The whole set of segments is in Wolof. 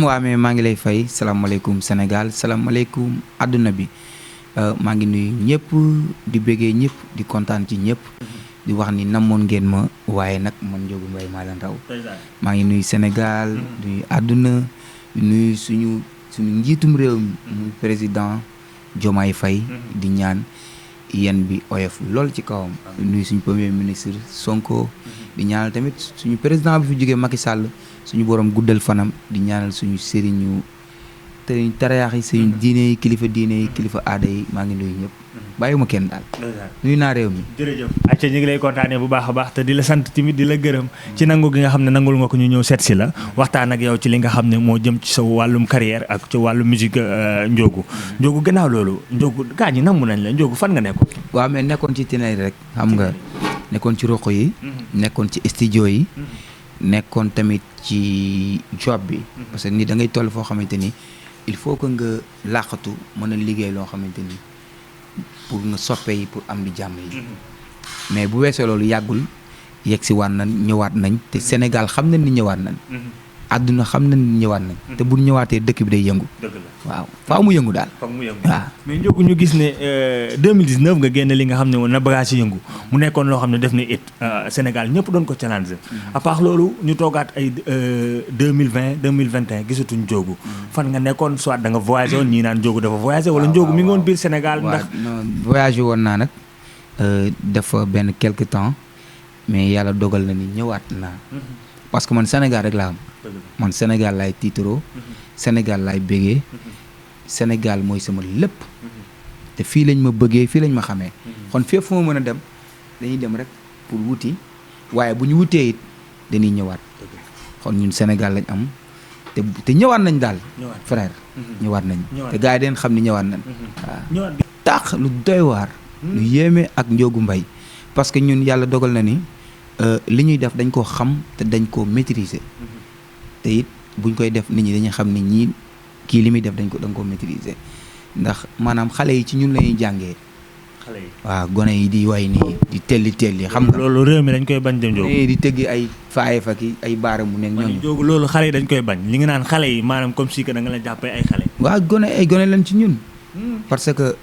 waa mais maa ngi lay fay salaamaaleykum Sénégal salaamaaleykum àdduna bi maa ngi nuyu ñëpp di bëggee ñëpp di kontaan ci ñëpp di wax ni namoon ngeen ma waaye nag man Ndiogou Mbaye maa leen raw maa ngi nuyu Sénégal di nuyu àdduna di nuyu suñu njiitum réew mi muy président Diomaye Faye di ñaan yen bi oyof lool ci kawam di nuyu suñu premier ministre Sonko di ñaanal tamit suñu président bi fi jógee Macky Sall suñu borom guddal fanam di ñaanal suñu sëriñu te tariyaax yi suñu diine yi kilifa diine yi kilifa aada yi maa ngi nuyu ñëpp bàyyiwuma kenn daal nuyu naa réew mi jërëjëf acca ñu ngi lay kontaanee bu baax a baax te di la sant tamit di la gërëm ci nangu gi nga xam ne nangul nga ko ñu ñëw seet si la waxtaan ak yow ci li nga xam ne moo jëm ci sa wàllum carrière ak ci wàllu musique Ndiogou gannaaw loolu Ndiogou gaa ñi namm nañ la Ndiogou fan nga nekkoon waaw mais nekkoon ci Ténéré rek xam nga nekkoon ci roq yi nekkoon ci studio yi nekkoon tamit ci job bi parce que ni da ngay toll foo xamante ni il faut que nga làqatu mën a liggéey loo xamante ni pour nga soppe yi pour am di jàmm yi mais bu weesoo loolu yàggul yegg si waat nañ ñëwaat nañ te Sénégal xam nañ ni ñëwaat nañ àdduna xam nañ ni ñëwaat nañ te bu ñëwaatee dëkk bi day yëngu waaw faaw mu yëngu daal foog mu yëngu waaw mais Ndiogou ñu gis ne 2019 nga génne li nga xam ne woon na bagage yi yëngu mu nekkoon loo xam ne def na it Sénégal ñëpp doon ko challenge à part loolu ñu toogaat ay 2020 2021 gisatuñ Ndiogou fan nga nekkoon soit da nga voyagé woon ñii naan Ndiogou dafa voyagé wala Ndiogou mi ngi woon biir Sénégal ndax non voyagé woon naa nag dafa benn quelque temps mais yàlla dogal na ni ñëwaat naa parce que man Sénégal rek laa am man Sénégal laay tiitaroo Sénégal laay bégee Sénégal mooy sama lépp te fii lañ ma bëggee fii lañ ma xamee kon fépp fu ma mën a dem dañuy dem rek pour wuti waaye bu ñu wutee it dañuy ñëwaat kon ñun Sénégal lañ am te ñëwaat nañ daal frère ñëwaat nañ te gars yi den xam ni ñëwaat nañ waaw tax lu doy waar lu yéeme ak Ndiogou Mbaye parce que ñun yàlla dogal na ni li ñuy def dañ koo xam te dañ koo maîtriser te it buñ koy def nit ñi dañuy xam ni ñii kii li muy def dañ koo maîtriser ndax maanaam xale yi ci ñun la ñuy jàngee xale yi waaw gone yi di way nii di telli xam nga loolu réew mi dañ koy bañ dem Ndiogou di tëggi ay faaye fa ki ay baara mu nekk ñooñu Ndiogou loolu xale yi dañ koy bañ li nga naan xale yi maanaam comme si que da nga la jàppee ay xale waaw ay gone lañ ci ñun parce que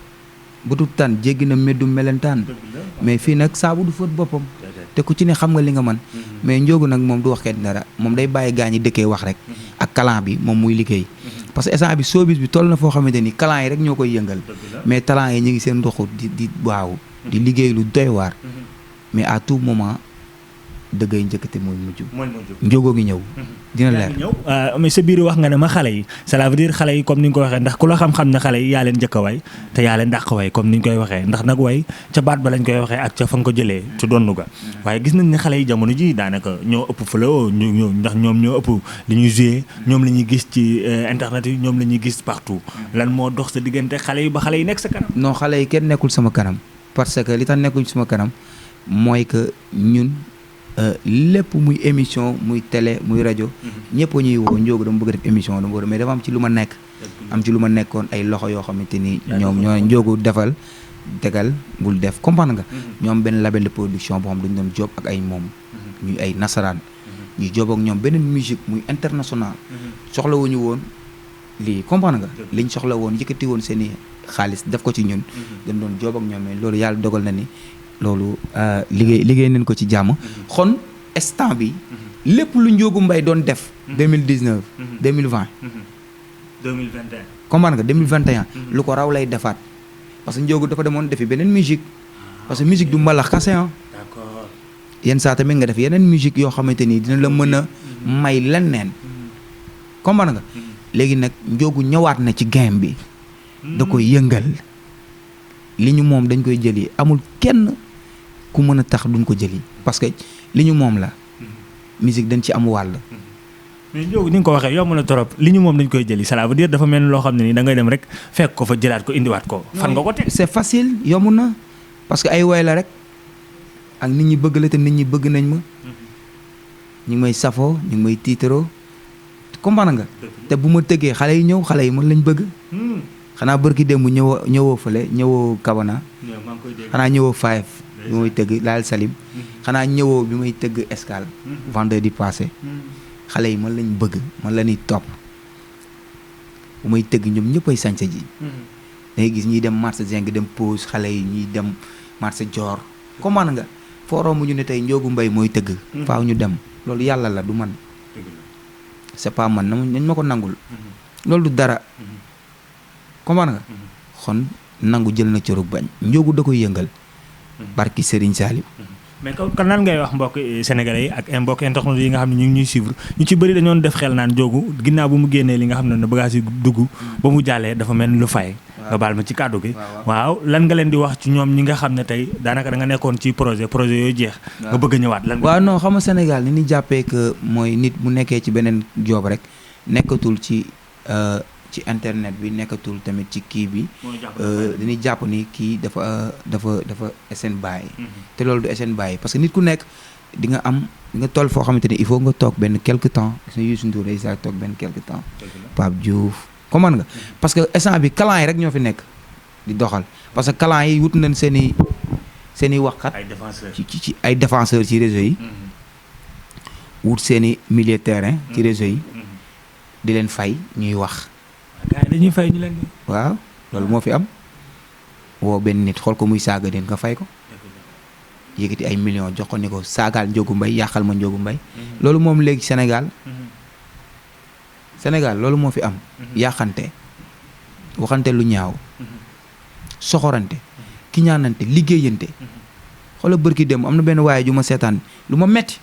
bu tut tan jéggi na meddu melentaan mais fii nag saabu du fóot boppam te ku ci ne xam nga li nga man mais Ndiogou nag moom du wax kenn dara moom day bàyyi gaa ñi dëkkee wax rek ak talent bi moom muy liggéey parce que instant bi showbiz bi toll na foo xamante ni talent yi rek ñoo koy yëngal mais talent yi ñu ngi seen ndoxu di waaw di liggéey lu doy waar mais à tout moment dëggay njëkkate mooy mujj Ndiogou ngi ñëw dina leer mais sa biir wax nga ne ma xale yi cela veut dire xale yi comme ni nga ko waxee ndax ku la xam-xam ne xale yi yaa leen njëkk a way te yaa leen dàq way comme ni ñu koy waxee ndax nag way ca baat ba lañ koy waxee ak ca fa nga ko jëlee ci donnu ga waaye gis nañ ne xale yi jamono ji daanaka ñoo ëpp flow ndax ñoom ñoo ëpp li ñuy jouer ñoom la ñuy gis ci internet yi ñoom la ñuy gis partout lan moo dox sa diggante xale yi ba xale yi nekk sa kanam non xale yi kenn nekkul sama kanam parce que li tax nekkul sama kanam mooy que ñun lépp muy émission muy télé muy rajo ñëpp ñuy woo Ndiogou dama bëgg def émission dama bëgg mais dafa am ci lu ma nekk am ci lu ma nekkoon ay loxo yoo xamante ni ñoom ñoo Ndiogou defal tegal bul def comprendre nga ñoom benn label de production boo xam dañu doon job ak ay moom ñuy ay nasaraan ñuy job ak ñoom beneen musique muy international soxla wuñu woon lii comprendre nga liñ soxla woon yëkkati woon seen i xaalis def ko ci ñun dañ doon job ak ñoom mais loolu yàlla dogal na ni loolu liggéey nañ ko ci jàmm xon instant bi lépp lu Ndiogou Mbaye doon def 2019 2020 2021 comprendre nga 2021 lu ko raw lay defaat parce que Ndiogou dafa demoon defi beneen musique parce que musique du mbalax kase d'accord yenn saa tamit nga def yeneen musique yoo xamante ni dina la mën a may leneen comprendre nga léegi nag Ndiogou ñëwaat na ci game bi da koy yëngal li ñu moom dañ koy jëli amul kenn ku mën a tax duñ ko jëli parce que li ñu moom la musique dañ ci am wàll mais Ndiogou ni nga ko waxee yomb na trop li ñu moom dañ koy jëli cela veut dire dafa mel ni loo xam ne ni da ngay dem rek fekk ko fa jëlaat ko indiwaat ko fan nga ko teg c'est facile yomb na parce que ay woy la rek ak nit ñi bëgg la te nit ñi bëgg nañ ma ñu ngi may safoo ñu ngi may tiitaroo comprendre nga te bu ma tëggee xale yi ñëw xale yi mën lañ bëgg xanaa bërki démb ñëwoo fële ñëwoo Kabana xanaa ñëwoo Five bi may tëgg laal Salim xanaa ñëwoo bi may tëgg Escale vendredi passé xale yi man lañ bëgg man la ñuy topp bu may tëgg ñoom ñëpp ay sañse ji dangay gis ñiy dem marché Zeng dem pause xale yi ñiy dem marché Dior comment nga forom mu ñu ne tey Ndiogou Mbaye mooy tëgg faaw ñu dem loolu yàlla la du man c'est pas man nañ ma ko nangul loolu du dara comment nga xon nangu jël na cërug bañ Ndiogou da koy yëngal barki Serigne Saliou mais kon nan ngay wax mbokk sénégalais yi ak mbokk internautes yi nga xam ne ñu ngi ñuy suivre ñu ci bëri dañoon def xel naan Ndiogou ginnaaw bu mu génnee li nga xam ne bagage yi dugg ba mu jàllee dafa mel ni lu fay nga baal ma ci kàddu gi waaw lan nga leen di wax ci ñoom ñi nga xam ne tey daanaka da nga nekkoon ci projet yooyu jeex nga bëgg a ñëwaat lan waaw non xam nga Sénégal ni ñu jàppee que mooy nit mu nekkee ci beneen job rek nekkatul ci internet bi nekkatul tamit ci kii bi dañuy jàpp ni kii dafa SN bàyyi te loolu du SN bàyyi parce que nit ku nekk di nga toll foo xamante ni il faut nga toog benn quelque temps gis nga Youssou Ndour day saa toog benn quelque temps Pape Diouf comment nga parce que instant bi clan yi rek ñoo fi nekk di doxal parce que clan yi wut nañ seen i waxkat ci ay défenseurs ci réseau yi wut seen i milieu terrain ci réseau yi di leen fay ñuy wax gars yi dañuy fay ñu leen di waaw loolu moo fi am woo benn nit xool ko muy saaga den nga fay ko yëkkati ay millions jox ko ni ko saagaal Ndiogou Mbaye yàqal ma Ndiogou Mbaye loolu moom léegi Sénégal loolu moo fi am yàqante waxante lu ñaaw soxorante ki ñaanante liggéeyante xoola bërki dem am na benn waaye ju ma seetaan lu ma metti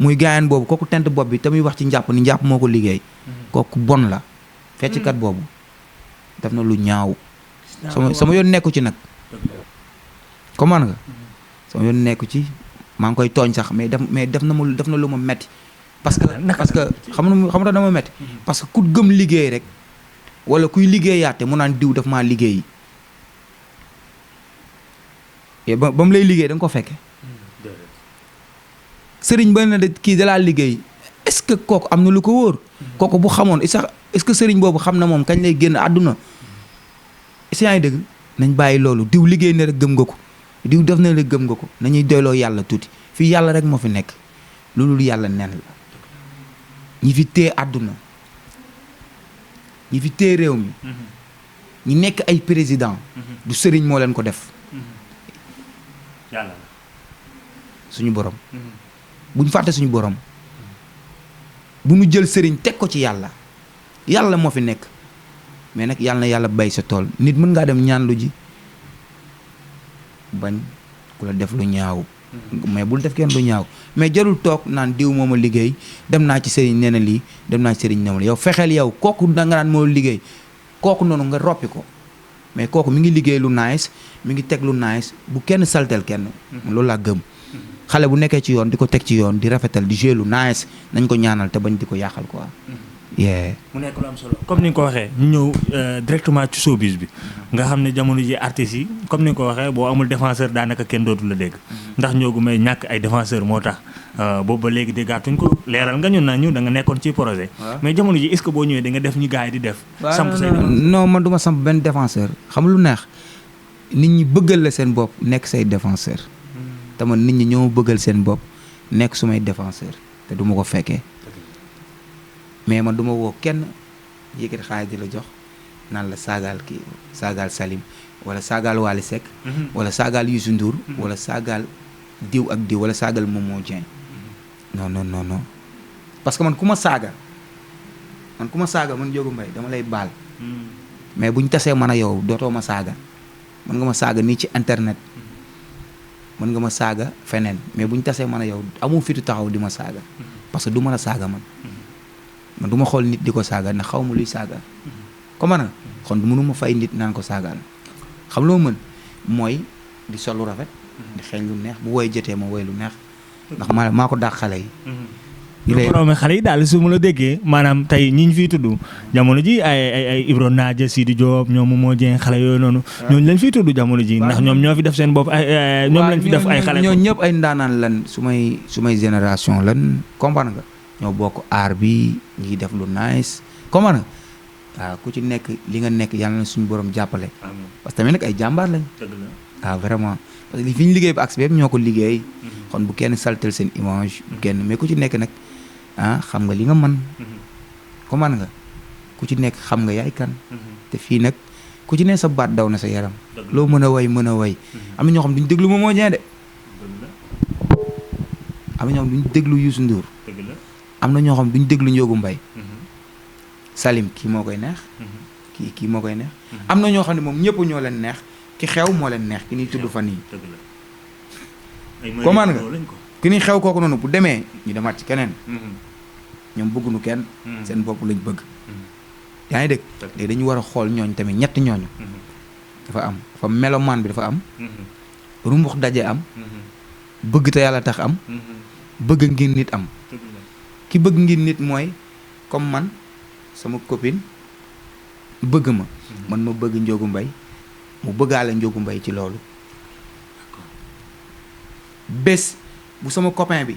muy gaayaan boobu kooku tent bopp bi te muy wax ci njàpp ni njàpp moo ko liggéey kooku bon la fecckat boobu def na lu ñaaw sama yoon nekku ci nag comment nga sama yoon nekku ci maa ngi koy tooñ sax mais def na lu ma metti parce que xam nga dama metti parce que ku gëm liggéey rek wala kuy liggéeyaate mu naan diw daf maa liggéey ba mu lay liggéey da nga ko fekke sëriñ ba na de kii da laa liggéey est-ce que kooku am na lu ko wóor kooku bu xamoon est-ce que sëriñ boobu xam na moom kañ lay génn àdduna est-ce yaa ngi dëgg nañ bàyyi loolu diw liggéey na rek gëm nga ko diw def na rek gëm nga ko nañuy doyloo yàlla tuuti fii yàlla rek moo fi nekk loolu yàlla nen la ñi fi téye àdduna ñi fi téye réew mi ñi nekk ay président du sëriñ moo leen ko def yàlla suñu borom buñ fàtte suñu borom bu ñu jël sëriñ teg ko ci yàlla moo fi nekk mais nag yàlla na yàlla bay sa tool nit mën ngaa dem ñaan lu ji bañ ku la def lu ñaaw mais bul def kenn lu ñaaw mais jarul toog naan diw moom a liggéey dem naa ci sëriñ nee na lii dem naa ci sëriñ nee na yow fexeel yow kooku da nga naan moo liggéey kooku noonu nga roppi ko mais kooku mi ngi liggéey lu nice mi ngi teg lu nice bu kenn saltel kenn loolu laa gëm xale bu nekkee ci yoon di ko teg ci yoon di rafetal di jouer lu nice nañ ko ñaanal te bañ di ko yàqal quoi. mu nekk lu am solo comme ni nga ko waxee ñu ñëw directement ci showbiz bi nga xam ne jamono ji artistes yi comme ni nga ko waxee boo amul défenseur daanaka kenn dootu la dégg ndax Ndiogou Mbaye ñàkk ay défenseur moo tax boobu ba léegi déggaatuñ ko leeral nga ñun nañu da nga nekkoon ci projet mais jamono ji est-ce que boo ñëwee da nga def ñu gars yi di def samp say non man du ma samp benn défenseur xam lu neex nit ñi bëggal la seen bopp nekk say défenseur te man nit ñi ñoo bëggal seen bopp nekk sumay défenseur te du ma ko fekkee mais man du ma woo kenn yëkkati xaalis di la jox naan la saagaal kii saagaal Salim wala saagaal Wally Seck wala saagaal Youssou Ndour wala saagaal diw ak diw wala saagaal Momo Dieng non parce que man ku ma saaga man Ndiogou Mbaye dama lay baal mais buñ tasee man a yow dootoo ma saaga mën nga ma saaga nii ci internet mën nga ma saaga feneen mais buñ tasee man a yow amu fitu taxaw di ma saaga parce que du mën a saaga man du ma xool nit di ko saaga ndax xaw ma luy saaga comment nag kon mënu ma fay nit naan ko saagaal xam loo mën mooy di sol lu rafet di xeeñ lu neex bu woy jotee ma woy lu neex ndax maa ko dàq xale yi borom xale yi daal su ma la déggee maanaam tey ñi ñu fiy tudd jamono ji ay Ibro Nadia Sidi Diop ñoom Momo Dieng xale yooyu noonu ñooñu lañ fiy tudd jamono ji ndax ñoom ñoo fi def seen bopp ñoom lañ fi def ay xale ñoo ñëpp ay ndaanaan lan su may génération lan comprendre nga ñoo bokk aar bi ñi ngi def lu nice comment nag waaw ku ci nekk li nga nekk yàlla na suñu borom jàppale parce que tamit nag ay jàmbaar lañ waaw vraiment parce que fi ñu liggéey ba accès bi ñoo ko liggéey kon bu kenn saltel seen image bu kenn mais ku ci nekk nag xam nga li nga mën comment nga ku ci nekk xam nga yaay kan. te fii nag ku ci ne sa baat daw na sa yaram. loo mën a way mën a way. am na ñoo xam duñ déglu Momo Dieng de. am na ñoo xam duñ déglu Youssou Ndour. am na ñoo xam duñ déglu Ndiogou Mbaye. Salim kii moo koy neex. kii moo koy neex. am na ñoo xam ne moom ñëpp ñoo leen neex ki xew moo leen neex ki ñuy tudd fan yii. comment nga ki ñuy xew kooku noonu bu demee ñu demaat ci keneen. ñoom bëgguñu kenn. seen bopp lañ bëgg. yaa ngi dégg léegi dañu war a xool ñooñ tamit ñetti ñooñu. dafa am melomaan bi dafa am. rumbux daje am. bëgg te yàlla tax am. bëgg ngir nit am. ki bëgg ngir nit mooy comme man sama copine bëgg ma. man ma bëgg Ndiogou Mbaye mu bëggaale Ndiogou Mbaye ci loolu. bés bu sama copain bi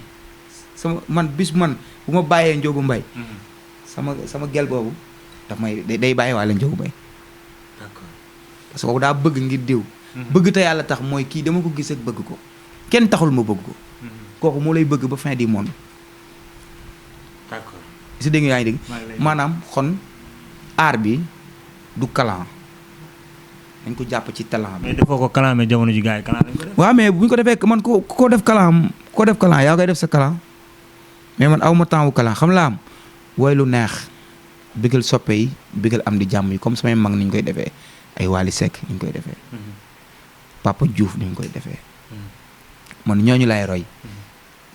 bis bu ma bàyyee Ndiogou Mbaye sama gel boobu daf may day bàyyi waale Ndiogou Mbaye. d'accord parce que boobu daa bëgg ngir diw. bëgg te yàlla tax mooy kii dama ko gis ak bëgg ko kenn taxul ma bëgg ko. kooku moo lay bëgg ba fin du monde. d'accord si dégg yaa ngi dégg maanaam xon aar bi du kalan dañ ko jàpp ci talent bi. mais defoo ko kalan mais jamono ji gars yi kalan lañ ko def. waaw mais bu ñu ko defee man ko def kalan yaa koy def sa kalan mais man aw ma temps wu kalan xam laa am woy lu neex bëggal soppe yi bëggal am di jàmm yi comme samay mag ni ñu koy defee ay Wally Seck ni ñu koy defee. Papa Diouf ni ñu koy defee. man ñooñu lay roy.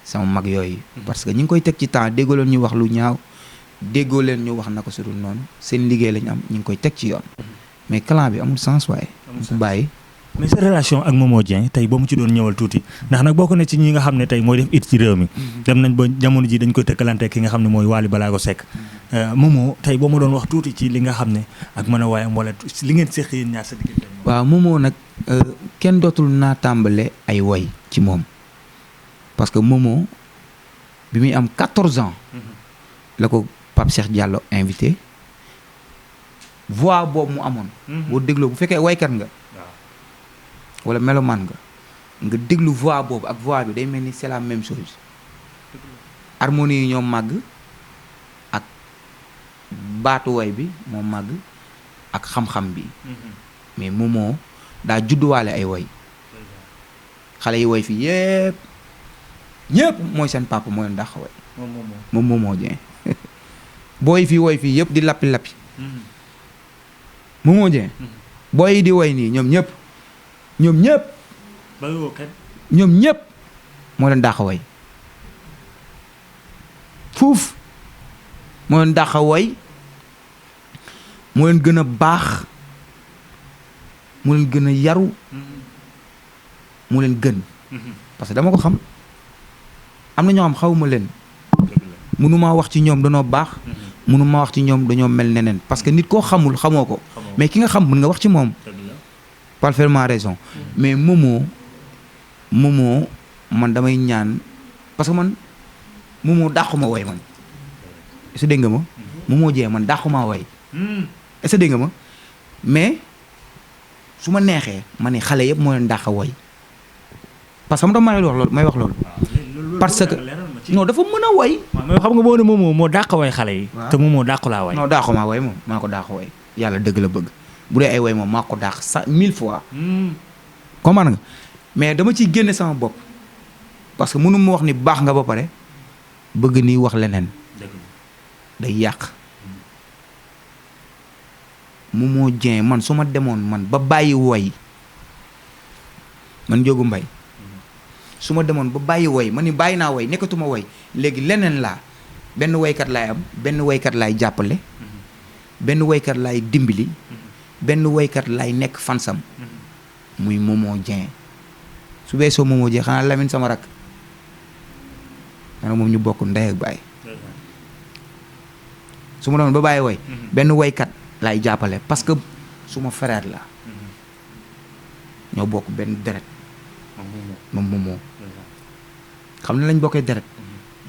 sama mag yooyu. parce que ñi ngi koy teg ci temps déggoo leen ñu wax lu ñaaw déggoo leen ñu wax na ko su dul noonu seen liggéey lañ am ñu ngi koy teg ci yoon. mais clan bi amul sens waaye. amul sens bàyyi. mais sa relation ak Momo Dieng tey boo mu ci doon ñëwal tuuti ndax nag bokk na ci ñi nga xam ne tey mooy def it ci réew mi. dem nañ ba jamono ji dañ koy tëkkalante ki nga xam ne mooy Wally Ballago Seck. Momo tey boo ma doon wax tuuti ci li nga xam ne ak mën a waayam wala li ngeen séq yéen ñaar sa diggante. waaw Momo nag kenn dootul naa tàmbale ay woy ci moom parce que Momo bi muy am 14 ans. la ko Pape Cheikh Diallo invité. voix boobu mu amoon. boo dégloo bu fekkee waykat nga. wala melomaan nga déglu voix boobu ak voix bi day mel ni c'est la même chose. harmonie yi ñoom màgg ak baatu way bi moo màgg ak xam-xam bi. mais Momo daa judduwaale ay woy xale yi woy fii yëpp ñëpp mooy seen papa mooy leen dàq woy moom Momo Dieng booy fii woy fii yëpp di lappi Momo Dieng booy yi di woy nii ñoom ñëpp moo leen dàq woy fuuf moo leen dàq woy moo leen gën a baax moo leen gën a yaru moo leen gën parce que dama ko xam am na ñoo xam xawuma leen mënumaa wax ci ñoom dañoo baax mënumaa wax ci ñoom dañoo mel neneen parce que nit koo xamul xamoo ko mais ki nga xam mën nga wax ci moom parfaitement raison mais Momo man damay ñaan parce que man Momo dàquma woy man est-ce que dégg nga ma Momo Dieng man dàquma woy est-ce que dégg nga ma mais su ma neexee ma ne xale yëpp moo leen dàq woy parce que xam nga may wax loolu parce que non dafa mën a woy. mais xam nga boo ne Momo moo dàq woy xale yi. te Momo dàqu laa woy. non dàquma woy moom maa ko dàq woy yàlla dëgg la bëgg bu dee ay woy moom maa ko dàq 1000 fois. comprendre nga mais dama ciy génne sama bopp parce que mënu ma wax ni baax nga ba pare bëgg ni wax leneen. day yàq. Momo Dieng man su ma demoon man ba bàyyi woy man Ndiogou Mbaye su ma demoon ba bàyyi woy man ni bàyyi naa woy nekkatuma woy léegi leneen laa benn woykat laay am benn woykat laay jàppale benn woykat laay dimbali benn woykat laay nekk fansam muy Momo Dieng su weesoo Momo Dieng xanaa Lamine sama rak maanaam moom ñu bokk ndey ak baay su ma demoon ba bàyyi woy benn woykat laay jàppale parce que suma frère la ñoo bokk benn deret moom Momo xam ne lañ bokkee deret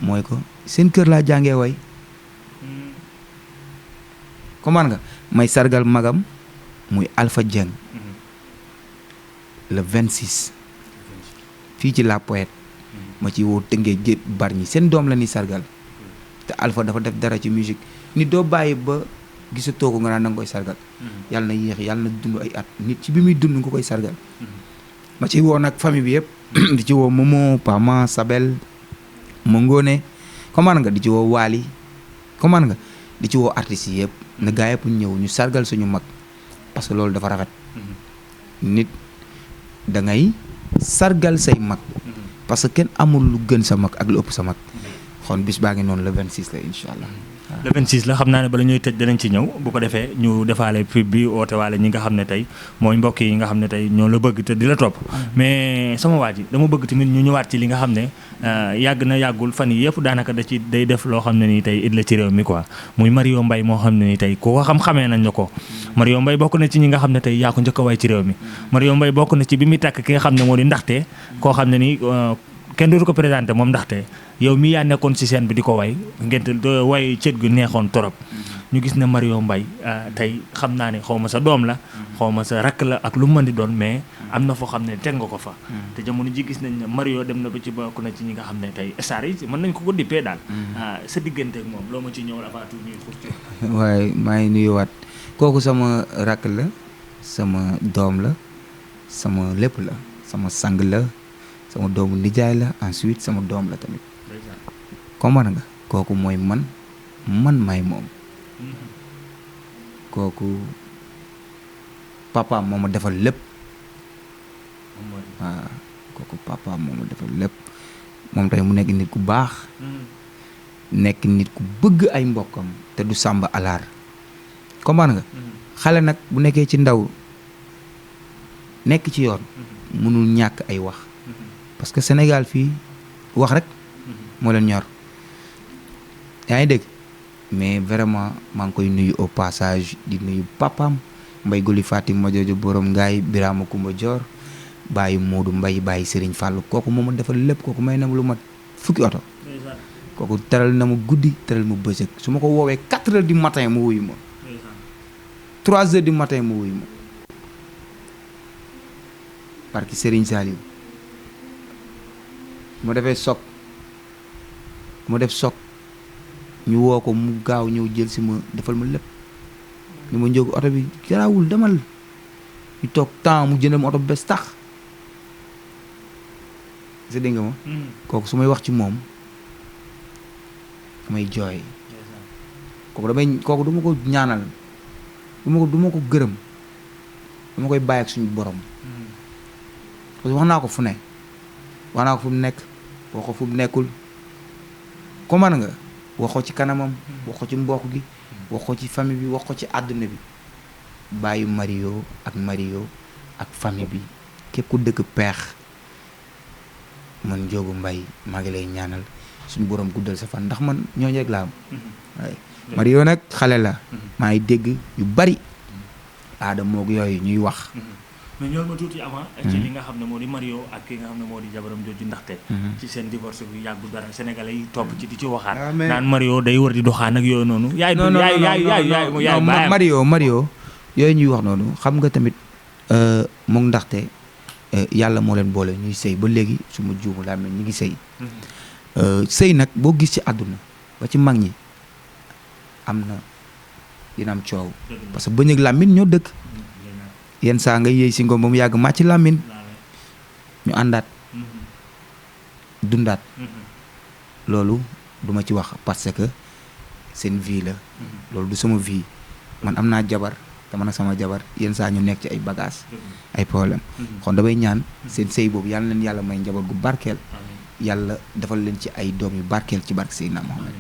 mooy ko seen kër laa jàngee woy comment nga may sargal magam muy Alpha Dieng le 26 fii ci La Poète ma ci woo tëngee gépp bar ñi seen doom la ni sargal te Alpha dafa def dara ci musique nit doo bàyyi ba gisatoo ko nga naan da nga koy sargal yàlla na yéex yàlla na dund ay at nit ci bi muy dund nga koy sargal ma ci woo nag famille bi yëpp di ci woo Momo Pama Sabel Mangone comment nga di ci woo Waly comment nga di ci woo artistes yi yëpp na gaa yëpp ñëw ñu sargal suñu mag parce que loolu dafa rafet nit da ngay sargal say mag parce que kenn amul lu gën sa mag ak lu ëpp sa mag xon bis baa ngi noonu le 26 la incha allah. le 26 la xam naa ne bala ñuy tëj danañ ci ñëw bu ko defee ñu defaale pub bi oote waale ñi nga xam ne tey mooy mbokk yi nga xam ne tey ñoo la bëgg te di la topp mais sama waa ji dama bëgg tamit ñu ñëwaat ci li nga xam ne yàgg na yàggul fan yi yëpp daanaka da ci day def loo xam ne nii tey it la ci réew mi quoi muy Mario Mbaye moo xam ne nii tey ku ko xam-xamee nañ la ko Mario Mbaye bokk na ci ñi nga xam ne tey yaa ko njëkk a way ci réew mi Mario Mbaye bokk na ci bi muy tàkk ki nga xam ne moo di ndaxte koo xam ne nii kenn dootu ko présenté moom ndaxte yow mii yaa nekkoon ci scène bi di ko way ngent way cët gu neexoon torop ñu gis ne Mario Mbaye tey xam naa ne xaw ma sa doom la xaw ma sa rakk la ak lu mu mën di doon mais am na foo xam ne teg nga ko fa te jamono ji gis nañ ne Mario dem na ba ci bokk na ci ñi nga xam ne tey star yi mën nañ ko dippee daal sa diggante ak moom loo ma ci ñëwal avant tout ñuy xurti waaye maa ngi nuyuwaat kooku sama rakk la sama doom la sama lépp la sama sang la sama doomu nijaay la ensuite sama doom la tamit comprendre nga kooku mooy man maay moom kooku papaam moo ma defal lépp waaw kooku papaam moo ma defal lépp moom tey mu nekk nit ku baax nekk nit ku bëgg ay mbokkam te du sàmba alaar comprendre nga xale nag bu nekkee ci ndaw nekk ci yoon mënul ñàkk ay wax parce que Sénégal fii wax rek moo leen ñor yaa ngi dégg mais vraiment maa ngi koy nuyu au passage di nuyu papaam Mbay Goli Fatim ma jooju borom ngaay Birama Kumba Joor bàyyi Moodu Mbay bàyyi Serigne Fàllu kooku moo ma defal lépp kooku may na ma lu mat fukki oto kooku teral na ma guddi teral ma bëccëg su ma ko woowee 4 heures du matin mu wuyu ma 3 heures du matin mu wuyu ma parce que Serigne Saliou ma defee soog ma def soog ñu woo ko mu gaaw ñëw jël si ma defal ma lépp ni ma njóg oto bi garaawul demal ñu toog temps mu jëndal ma oto bu bees tax sa dégg nga ma kooku su may wax ci moom damay jooy kooku duma ko ñaanal duma ko gërëm dama koy bàyyi ak suñu borom parce que wax naa ko fu ne wax naa ko fu mu nekk wax ko fu mu nekkul comment nga wax ko ci kanamam wax ko ci mbokk gi wax ko ci famille bi wax ko ci àdduna bi bàyyi Mario ak famille bi képp ku dëkk peex man Ndiogou Mbaye maa ngi lay ñaanal suñu borom guddal sa fan ndax man ñooñu rek laa am waaye Mario nag xale la maa ngi dégg yu bari aada moog yooyu ñuy wax mais ñool ma tuuti avant ci li nga xam ne moo di Mario ak ki nga xam ne moo di jabaram jooju ndaxte ci seen divorce bi yàggu dara sénégalais yi topp ci di ci waxaat naan Mario day war di doxaan ak yooyu noonu yaay Mario yooyu ñuy wax noonu xam nga tamit moom ndaxte yàlla moo leen boole ñuy sëy ba léegi su ma juumu laa mel ñu ngi sëy sëy nag boo gis ci àdduna ba ci mag ñi am na dina am coow parce que bëñ ak làmmiñ ñoo dëkk yenn saa nga yëy si ngoom ba mu yàgg màcc làmmiñ ñu àndaat dundaat loolu duma ci wax parce que seen vie la loolu du sama vie man am naa jabar te man ak sama jabar yenn saa ñu nekk ci ay bagages ay problème kon damay ñaan seen sëy boobu yàlla leen yàlla may njaboot gu barkeel yàlla defal leen ci ay doom yu barkeel ci barke Seydina Mohamed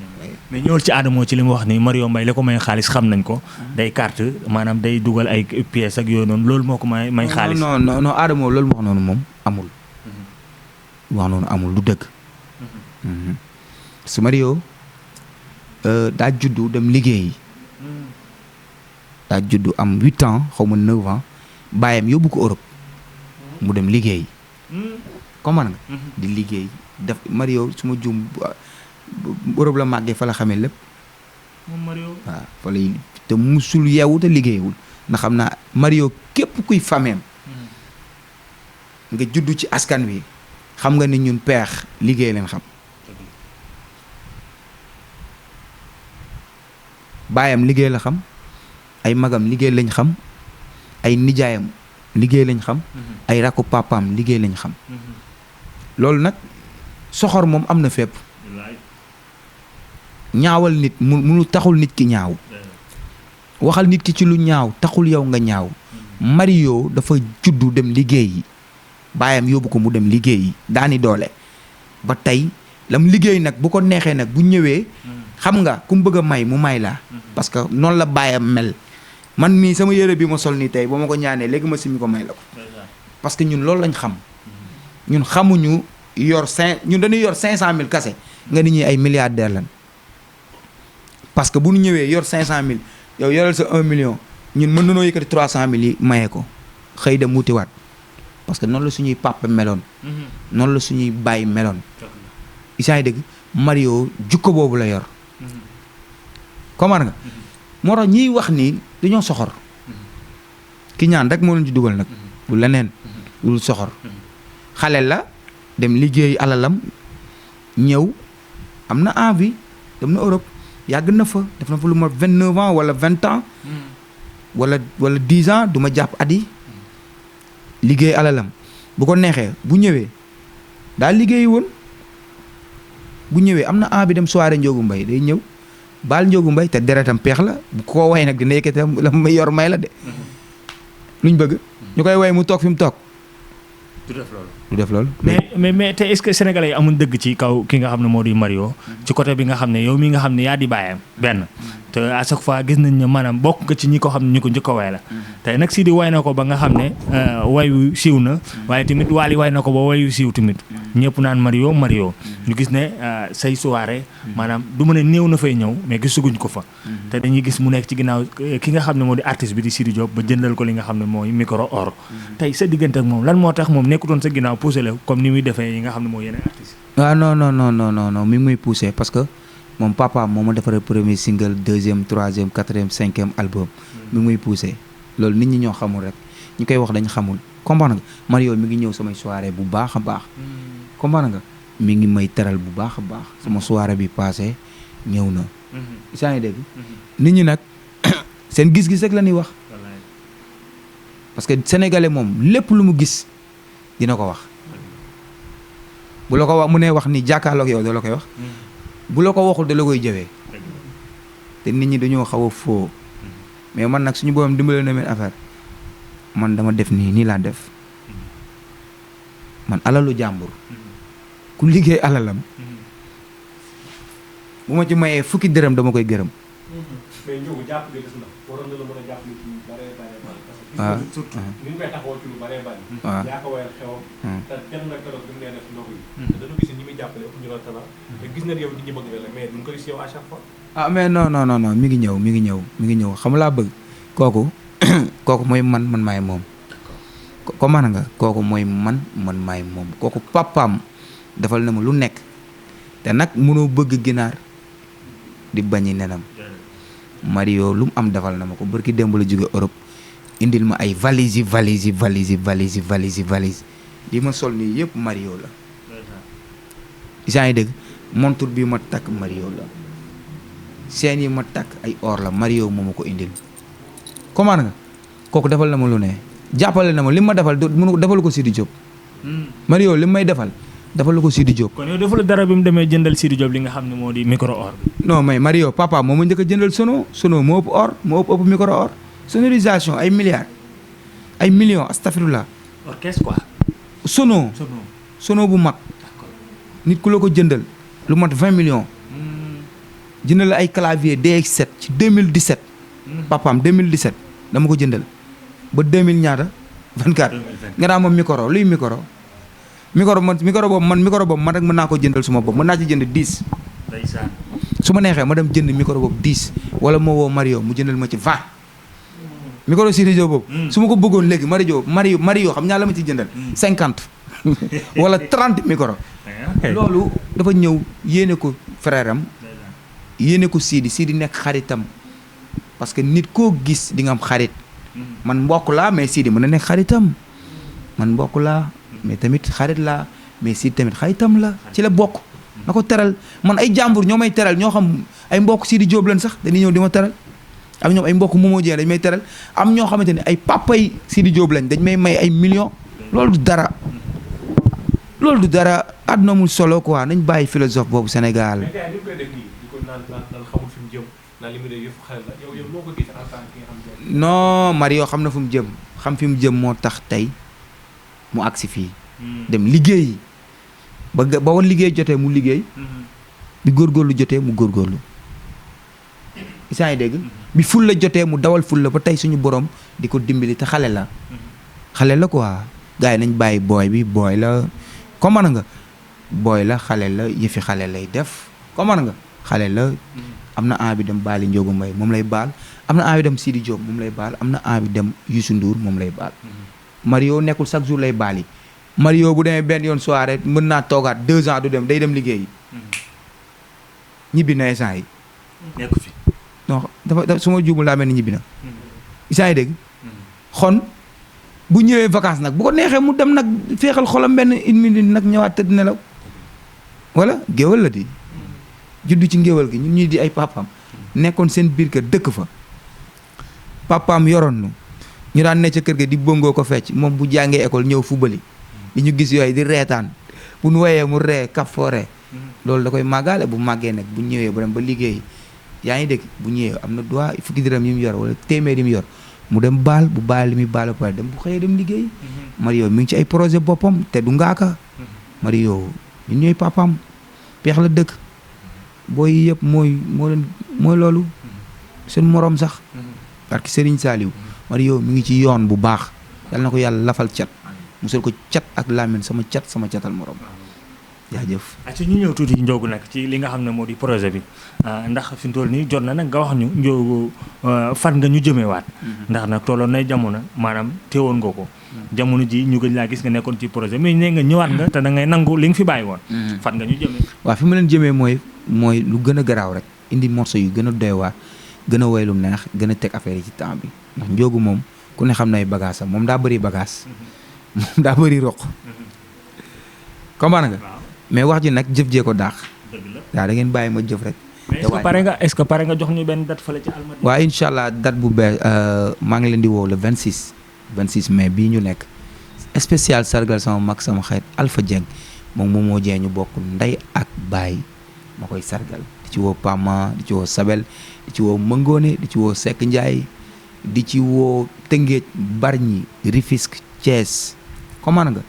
mais ñëwal ci Adamo ci li mu wax ni Mario Mbaye la ko may xaalis xam nañ ko day carte maanaam day dugal ay pièces ak yooyu noonu loolu moo ko may xaalis non Adamo loolu mu wax noonu moom amul wax noonu amul du dëgg su Mario daa juddu dem liggéeyi daa juddu am 8 ans xaw ma 9 ans baayam yóbbu ko Europe mu dem liggéey comment nga di liggéey def Mario su ma juum Europe la màggee fa la xamee lépp moom Mario waaw fa lay te musul yeewu te liggéeyewul ndax xam naa Mario képp kuy fameem nga juddu ci askan wi xam nga ni ñun peex liggéey leen xam baayam liggéey la xam ay magam liggéey lañ xam ay nijaayam liggéey lañ xam ay rakku papaam liggéey lañ xam loolu nag soxor moom am na fépp ñaawal nit mu taxul nit ki ñaaw waxal nit ki ci lu ñaaw taxul yow nga ñaaw Mario dafa juddu dem liggéey yi baayam yóbbu ko mu dem liggéey yi daani doole ba tey lam liggéey nag bu ko neexee nag bu ñëwee xam nga ku mu bëgg a may mu may la parce que noonu la baayam mel man mii sama yére bi ma sol nii tey ba ma ko ñaanee léegi ma simi ko may la ko parce que ñun loolu lañ xam ñun xamuñu ñun dañuy yor 500 000 kase nga nit ñi ay milliardaire lan parce que bu ñu ñëwee yor 500 000 yow yoral sa 1 million ñun mën nañoo yëkkati 300 000 yi mayee ko xëy dem wutiwaat parce que noonu la suñuy papa meloon noonu la suñuy baay meloon isaa yi dëgg Mario jukko boobu la yor comment nga moo tax ñiy wax nii dañoo soxor ki ñaan rek moo leen ci dugal nag bu leneen lu soxor xale la dem liggéey alalam ñëw am na envie dem na Europe yàgg na fa def na fa lu ma 29 ans wala 20 ans wala 10 ans du ma jàpp at yi liggéey alalam bu ko neexee bu ñëwee daal liggéeyi woon bu ñëwee am na envie dem soirée Ndiogou Mbaye day ñëw baal Ndiogou Mbaye te deretam peex la bu ko way nag dina yëkkati la may yor may la de luñ bëgg ñu koy way mu toog fi mu toog du def loolu mais te est-ce que sénégalais yi amuñ dëgg ci kaw ki nga xam ne moo di Mario ci côté bi nga xam ne yow mi nga xam ne yaa di bàyyam benn te à chaque fois gis nañ ne maanaam bokk nga ci ñi ko xam ne ñu ko njëkk a way la tey nag Sidy way na ko ba nga xam ne way wu siiw na waaye tamit Wally way na ko ba way wu siiw tamit ñëpp naan Mario ñu gis ne say soirée maanaam du ma ne néew na fay ñëw mais gisuguñ ko fa te dañuy gis mu nekk ci ginnaaw ki nga xam ne moo di artiste bi di Sidy Diop ba jëndal ko li nga xam ne mooy micro or tey sa diggante ak moom lan moo tax moom nekkutoon sa ginnaaw poussé la comme ni muy defee yi nga xam ne moo yeneen artistes waaw non mi muy poussé parce que moom papa moo ma defaree premier single 2e 3e 4e 5e album mi muy poussé loolu nit ñi ñoo xamul rek ñu koy wax dañ xamul comprendre nga Mario mi ngi ñëw samay soirée bu baax a baax comprendre nga mi ngi may teral bu baax a baax sama soirée bi passé ñëw na saa ngi dégg nit ñi nag seen gis-gis rek la ñuy wax parce que sénégalais moom lépp lu mu gis dina ko wax bu la ko wax mu ne wax ni jàkkaarloog yow da la koy wax bu la ko waxul da la koy jëwee te nit ñi dañoo xaw a foo mais man nag suñu boobam dimbale na meen affaire man dama def nii laa def man alalu jàmbur ku liggéey alalam bu ma ci mayee fukki dërëm dama koy gërëm. mais Ndiogou jàpp nga gis na waroon na la mën a jàpp lu bare bare parce que waaw surtout ni ñu koy taxawoo ci lu bare bare waaw yaa ko wayal xewam te dem na keroog bi mu nee def ndogu yi te dañu gis ni muy jàppale ñu la talal te gis na yow nit ñi bëgg la mais duñ ko gis yow à chaque fois mais non mi ngi ñëw xam laa bëgg kooku mooy man maay moom ko man nga kooku mooy man maay moom kooku papaam defal na ma lu nekk te nag mënoo bëgg ginaar di bañi nenam Mario lu mu am defal na ma ko barki démb la jóge Europe indil ma ay valise li ma sol nii yëpp Mario la yaa ngi dégg montre bi ma takk Mario la seen yi ma takk ay or la Mario moo ma ko indil comment nga kooku defal na ma lu ne jàppale na ma li ma defal mënu defal ko Sidy Diop Mario li may defal ko Sidy Diop. kon yow defal dara bi mu demee jëndal Sidy Diop li nga xam ne moo di micro or bi. non mais Mario papa moo ma njëkk a jëndal sono moo ëpp or moo ëpp micro or sonorisation ay milliards ay millions astafirullah. orchestre quoi. sono bu mag. nit ku la ko jëndal lu mat 20 millions. jëndal la ay clavier DX7 ci 2017. papaam 2017 dama ko jëndal ba 2000 ñaata 24. nga daa moom micro luy micro boobu man rek mën naa ko jëndal suma bopp mën naa ci jënd 10. ndeysaan. su ma neexee ma dem jënd micro boobu 10 wala moo woo Mario mu jëndal ma ci 20. micro Sidy Diop boobu. su ma ko bëggoon léegi Mario xam ñaa la ma ci jëndal. 50 wala 30 micro. loolu dafa ñëw yéene ko frère am yéene ko Sidy nekk xaritam parce que nit koo gis di nga am xarit. man mbokk laa mais Sidy mën na nekk xaritam man mbokk laa. mais tamit xarit laa mais Sidy tamit xaritam la ci la bokk na ko teral man ay jàmbur ñoo may teral ñoo xam ay mbokk Sidy Diop lañ sax dañuy ñëw di ma teral am ñoom ay mbokk Momo Dieng dañ may teral am ñoo xamante ne ay papay Sidi Diop lañ dañ may ay millions loolu du dara àdduna mul solo quoi nañ bàyyi philosophe boobu Sénégal. mais gars yi ni mu koy def nii di ko naan xamul fi mu jëm naan li mu def yëpp xale la yow moo ko gis en tant que ki nga xam ne. non Mario xam na fu mu jëm xam fi mu jëm moo tax tey mu agsi fii. dem liggéey ba war liggéey jotee mu liggéey. bi góorgóorlu jotee mu góorgóorlu. isaa ngi dégg bi ful la jotee mu dawal ful la ba tey suñu borom di ko dimbali te xale la. xale la quoi gars yi nañ bàyyi booy bi booy la comment nga booy la xale la yëfi xale lay def comment nga xale la. am na envie dem baali Ndiogu Mbaye moom lay baal am na envie dem Sidi Diop moom lay baal am na envie dem Youssou Ndour moom lay baal. Mario nekkul chaque jour lay baali Mario bu demee benn yoon soirée mën naa toogaat 2 ans du dem day dem liggéey ñibbi na instant yi. nekku fi. non dafa su ma juumul laa mel ni ñibbi na. instant yi dégg. xon bu ñëwee vacances nag bu ko neexee mu dem nag féexal xolam benn 1 minute nag ñëwaat tëdd nelaw wala géwal la di. juddu ci ngéwal gi ñun ñuy di ay papaam nekkoon seen biir kër dëkk fa papaam yoroon nu ñu daan ne ca kër ga di bëngoo ko fecc moom bu jàngee école ñëw fubali di ñu gis yooyu di reetaan bu nu woyee mu ree kaf foo ree loolu da koy màggaale bu màggee nag bu ñëwee ba dem ba liggéey yaa ngi dégg bu ñëwee am na droit fukki dërëm yi mu yor wala téeméer yi mu yor mu dem baal bu baal li muy baal ba pare dem bu xëyee dem liggéey Mario mi ngi ci ay projet boppam te du ngaaka Mario ñun ñooy papaam peex la dëkk booy yëpp mooy loolu seen moroom sax parce que Serigne Saliou Mario mi ngi ci yoon bu baax yal na ko yàlla lafal cat musal ko cat ak làmmiñ sama catal moroom jaajëf. ci ñu ñëw tuuti Ndiogou nag ci li nga xam ne moo di projet bi ndax fi mu toll nii jot na nag nga wax ñu Ndiogou fan nga ñu jëmewaat ndax nag tolloon nay jamono maanaam teewoon nga ko jamono ji ñu gëj laa gis nga nekkoon ci projet mais nee nga ñëwaat nga te da ngay nangu li nga fi bàyyi woon fan nga ñu jëmee. waaw fi ma leen jëmee mooy lu gën a garaaw rek indi morceau yu gën a doy waar gën a woy lu neex gën a teg affaire yi ci temps bi ndax Ndiogou moom ku ne xam nay bagage am moom daa bëri bagage moom daa bëri roq comprendre nga mais wax ji nag jëf jee ko daax waaw da ngeen bàyyi ma jëf rek. mais est-ce que pare nga jox ñu benn date fële ci Almadies. waaw incha allah date bu bees maa ngi leen di woo le 26 mai bii ñu nekk spécial sargal sama mag sama xarit Alpha Dieng moom Momo Dieng ñu bokk ndey ak baay ma koy sargal di ci woo Pama di ci woo Sabel di ci woo Mangone di ci woo Seck Ndiaye di ci woo Tëngéej Bargny Rufisque Thiès comment nga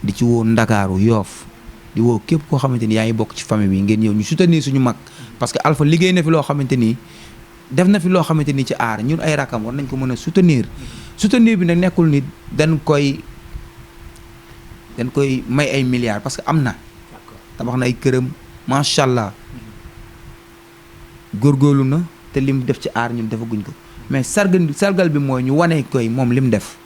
di ci woo Ndakaaru Yoff di woo képp koo xamante ni yaa ngi bokk ci famille bi ngeen ñëw ñu soutenir suñu mag parce que Alpha liggéey na fi loo xamante ni def na fi loo xamante ni ci aar ñun ay rakam war nañ ko mën a soutenir bi nag nekkul ni dañ koy may ay milliards parce que am na tabax na ay këram macha allah góorgóorlu na te lim def ci aar ñun defaguñ ko mais sargal bi mooy ñu wane koy moom lim def